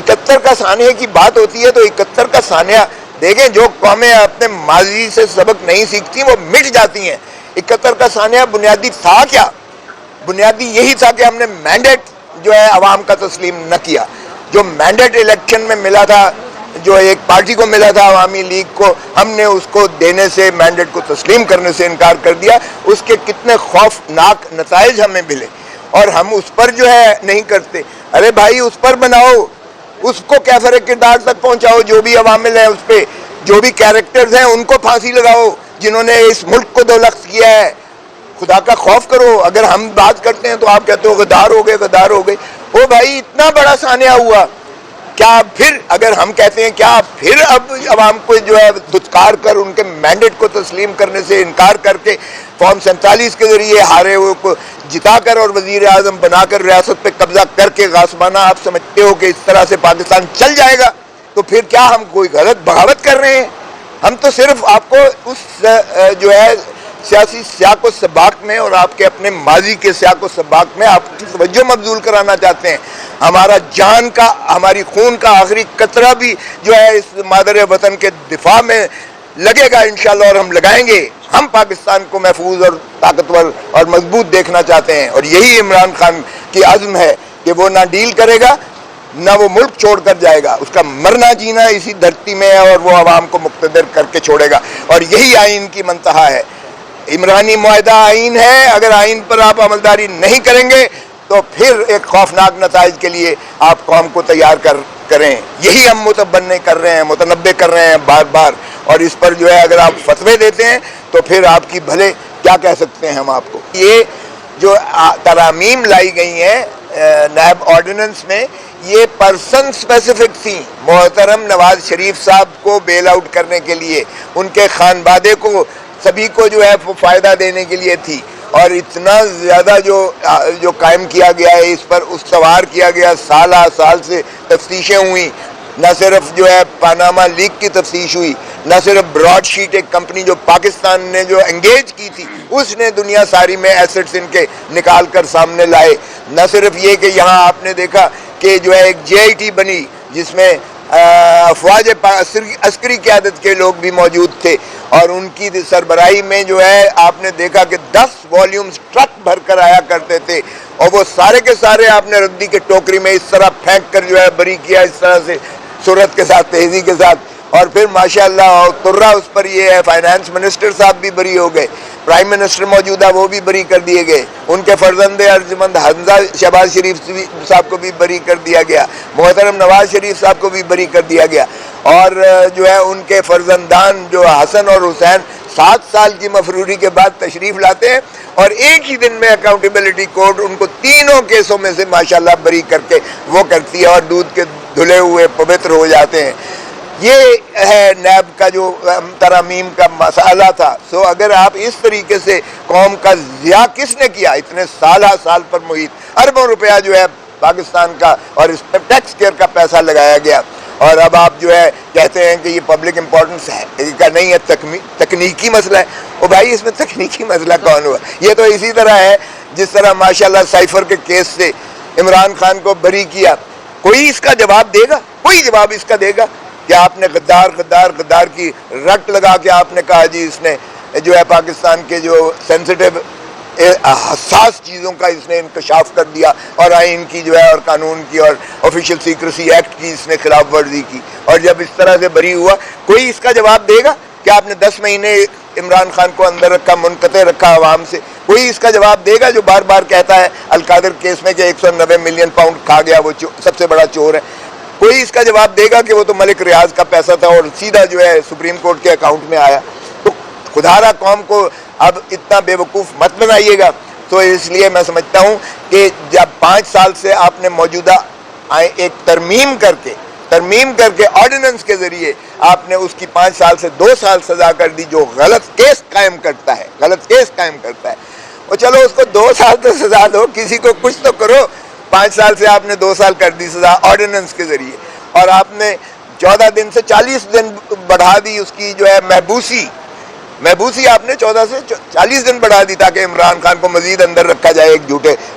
71 کا سانحے کی بات ہوتی ہے تو 71 کا سانحہ دیکھیں، جو قومیں اپنے ماضی سے سبق نہیں سیکھتی وہ مٹ جاتی ہیں۔ 71 کا سانحہ بنیادی تھا کیا؟ بنیادی یہی تھا کہ ہم نے مینڈیٹ جو ہے عوام کا تسلیم نہ کیا۔ جو مینڈیٹ الیکشن میں ملا تھا، جو ایک پارٹی کو ملا تھا عوامی لیگ کو، ہم نے اس کو دینے سے، مینڈیٹ کو تسلیم کرنے سے انکار کر دیا۔ اس کے کتنے خوفناک نتائج ہمیں ملے، اور ہم اس پر جو ہے نہیں کرتے۔ ارے بھائی اس پر بناؤ، اس کو کیفر کردار تک پہنچاؤ، جو بھی عوامل ہیں اس پہ، جو بھی کیریکٹرز ہیں ان کو پھانسی لگاؤ جنہوں نے اس ملک کو دولخت کیا ہے۔ خدا کا خوف کرو۔ اگر ہم بات کرتے ہیں تو آپ کہتے ہو غدار ہو گئے، غدار ہو گئے۔ او بھائی اتنا بڑا سانحہ ہوا، کیا پھر اگر ہم کہتے ہیں کیا پھر اب عوام کو جو ہے دھتکار کر ان کے مینڈیٹ کو تسلیم کرنے سے انکار کر کے فارم 47 کے ذریعے ہارے ہوئے کو جتا کر اور وزیر اعظم بنا کر ریاست پہ قبضہ کر کے غاصبانہ آپ سمجھتے ہو کہ اس طرح سے پاکستان چل جائے گا؟ تو پھر کیا ہم کوئی غلط بغاوت کر رہے ہیں؟ ہم تو صرف آپ کو اس جو ہے سیاسی سیاق و سباق میں اور آپ کے اپنے ماضی کے سیاق و سباق میں آپ کی توجہ مبذول کرانا چاہتے ہیں۔ ہمارا جان کا، ہماری خون کا آخری قطرہ بھی جو ہے اس مادر وطن کے دفاع میں لگے گا انشاءاللہ، اور ہم لگائیں گے۔ ہم پاکستان کو محفوظ اور طاقتور اور مضبوط دیکھنا چاہتے ہیں، اور یہی عمران خان کی عزم ہے کہ وہ نہ ڈیل کرے گا نہ وہ ملک چھوڑ کر جائے گا۔ اس کا مرنا جینا اسی دھرتی میں ہے، اور وہ عوام کو مقتدر کر کے چھوڑے گا، اور یہی آئین کی منتہا ہے۔ عمرانی معاہدہ آئین ہے، اگر آئین پر آپ عملداری نہیں کریں گے تو پھر ایک خوفناک نتائج کے لیے آپ قوم کو تیار کریں۔ یہی ہم متبنع کر رہے ہیں، متنبع کر رہے ہیں بار بار، اور اس پر جو ہے اگر آپ فتوے دیتے ہیں تو پھر آپ کی بھلے کیا کہہ سکتے ہیں ہم آپ کو۔ یہ جو ترامیم لائی گئی ہیں نیب آرڈیننس میں، یہ پرسن سپیسیفک تھیں۔ محترم نواز شریف صاحب کو بیل آؤٹ کرنے کے لیے، ان کے خانوادے کو، سبھی کو جو ہے فائدہ دینے کے لیے تھی، اور اتنا زیادہ جو قائم کیا گیا ہے، اس پر استوار کیا گیا، سالہ سال سے تفتیشیں ہوئیں۔ نہ صرف جو ہے پاناما لیک کی تفتیش ہوئی، نہ صرف براڈ شیٹ ایک کمپنی جو پاکستان نے جو انگیج کی تھی اس نے دنیا ساری میں ایسٹس ان کے نکال کر سامنے لائے۔ نہ صرف یہ کہ یہاں آپ نے دیکھا کہ جو ہے ایک JIT بنی جس میں افواج عسکری قیادت کے لوگ بھی موجود تھے، اور ان کی سربراہی میں جو ہے آپ نے دیکھا کہ 10 والیومز ٹرک بھر کر آیا کرتے تھے، اور وہ سارے کے سارے آپ نے ردی کے ٹوکری میں اس طرح پھینک کر جو ہے بری کیا، اس طرح سے سرعت کے ساتھ، تیزی کے ساتھ، اور پھر ماشاءاللہ ترہ اس پر یہ ہے، فائنانس منسٹر صاحب بھی بری ہو گئے، پرائم منسٹر موجودہ وہ بھی بری کر دیے گئے، ان کے فرزند ارجمند حمزہ شہباز شریف صاحب کو بھی بری کر دیا گیا، محترم نواز شریف صاحب کو بھی بری کر دیا گیا، اور جو ہے ان کے فرزندان جو حسن اور حسین 7 سال کی مفروری کے بعد تشریف لاتے ہیں، اور ایک ہی دن میں اکاؤنٹیبلٹی کورٹ ان کو تینوں کیسوں میں سے ماشاءاللہ بری کر کے وہ کرتی ہے، اور دودھ کے دھلے ہوئے پوتر ہو جاتے ہیں۔ یہ ہے نیب کا جو ترامیم کا مسئلہ تھا۔ سو اگر آپ اس طریقے سے قوم کا ضیاع کس نے کیا؟ اتنے سال پر محیط اربوں روپیہ جو ہے پاکستان کا، اور اس پہ ٹیکس کیئر کا پیسہ لگایا گیا، اور اب آپ جو ہے کہتے ہیں کہ یہ پبلک امپورٹنس ہے کا نہیں ہے، تکنیکی مسئلہ ہے۔ او بھائی اس میں تکنیکی مسئلہ کون ہوا؟ یہ تو اسی طرح ہے جس طرح ماشاءاللہ سائفر کے کیس سے عمران خان کو بری کیا۔ کوئی اس کا جواب دے گا؟ کوئی جواب اس کا دے گا کہ آپ نے غدار غدار غدار کی رٹ لگا کے آپ نے کہا جی اس نے جو ہے پاکستان کے جو سینسٹیو حساس چیزوں کا اس نے انکشاف کر دیا، اور آئین کی جو ہے اور قانون کی اور آفیشیل سیکریسی ایکٹ کی اس نے خلاف ورزی کی، اور جب اس طرح سے بری ہوا، کوئی اس کا جواب دے گا کہ آپ نے 10 مہینے عمران خان کو اندر رکھا، منقطع رکھا عوام سے؟ کوئی اس کا جواب دے گا جو بار بار کہتا ہے القادر کیس میں کہ 190 ملین پاؤنڈ کھا گیا، وہ سب سے بڑا چور ہے؟ کوئی اس کا جواب دے گا کہ وہ تو ملک ریاض کا پیسہ تھا اور سیدھا جو ہے سپریم کورٹ کے اکاؤنٹ میں آیا؟ تو خدارا قوم کو اب اتنا بے وقوف مت بنائیے گا۔ تو اس لیے میں سمجھتا ہوں کہ جب 5 سال سے آپ نے موجودہ ایک ترمیم کر کے آرڈیننس کے ذریعے آپ نے اس کی 5 سال سے 2 سال سزا کر دی، جو غلط کیس قائم کرتا ہے، وہ چلو اس کو 2 سال تو سزا دو، کسی کو کچھ تو کرو۔ 5 سال سے آپ نے 2 سال کر دی سزا آرڈیننس کے ذریعے، اور آپ نے 14 دن سے 40 دن بڑھا دی اس کی جو ہے محبوسی آپ نے 14 سے 40 دن بڑھا دی تاکہ عمران خان کو مزید اندر رکھا جائے ایک جھوٹے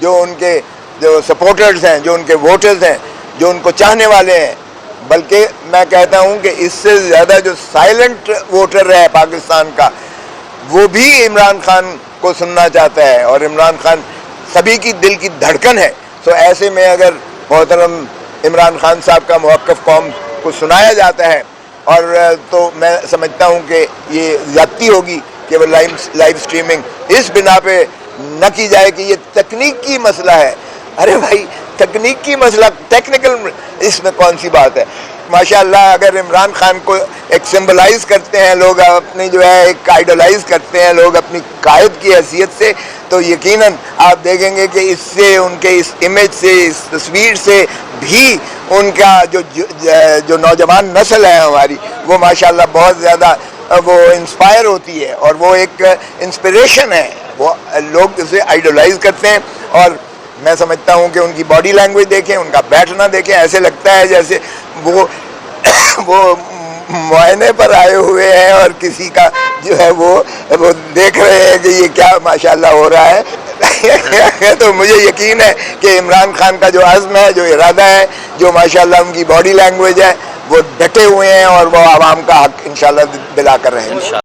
جو ان کے جو سپورٹرز ہیں, جو ان کے ووٹرز ہیں, جو ان کو چاہنے والے ہیں, بلکہ میں کہتا ہوں کہ اس سے زیادہ جو سائلنٹ ووٹر ہے پاکستان کا, وہ بھی عمران خان کو سننا چاہتا ہے, اور عمران خان سبھی کی دل کی دھڑکن ہے. تو ایسے میں اگر محترم عمران خان صاحب کا موقف قوم کو سنایا جاتا ہے, اور تو میں سمجھتا ہوں کہ یہ زیادتی ہوگی کہ وہ لائیو سٹریمنگ اس بنا پہ نہ کی جائے کہ یہ تکنیکی مسئلہ ہے. ارے بھائی تکنیکی مسئلہ, ٹیکنیکل اس میں کون سی بات ہے؟ ماشاءاللہ اگر عمران خان کو ایک سمبلائز کرتے ہیں لوگ, اپنی جو ہے ایک آئیڈلائز کرتے ہیں لوگ اپنی قائد کی حیثیت سے, تو یقیناً آپ دیکھیں گے کہ اس سے, ان کے اس امیج سے, اس تصویر سے بھی ان کا جو نوجوان نسل ہے ہماری, وہ ماشاءاللہ بہت زیادہ وہ انسپائر ہوتی ہے, اور وہ ایک انسپریشن ہے. وہ لوگ اسے آئیڈلائز کرتے ہیں, اور میں سمجھتا ہوں کہ ان کی باڈی لینگویج دیکھیں, ان کا بیٹھنا دیکھیں, ایسے لگتا ہے جیسے وہ معائنے پر آئے ہوئے ہیں, اور کسی کا جو ہے وہ دیکھ رہے ہیں کہ یہ کیا ماشاءاللہ ہو رہا ہے. تو مجھے یقین ہے کہ عمران خان کا جو عزم ہے, جو ارادہ ہے, جو ماشاءاللہ ان کی باڈی لینگویج ہے, وہ ڈٹے ہوئے ہیں, اور وہ عوام کا حق انشاءاللہ دلا کر رہے ہیں.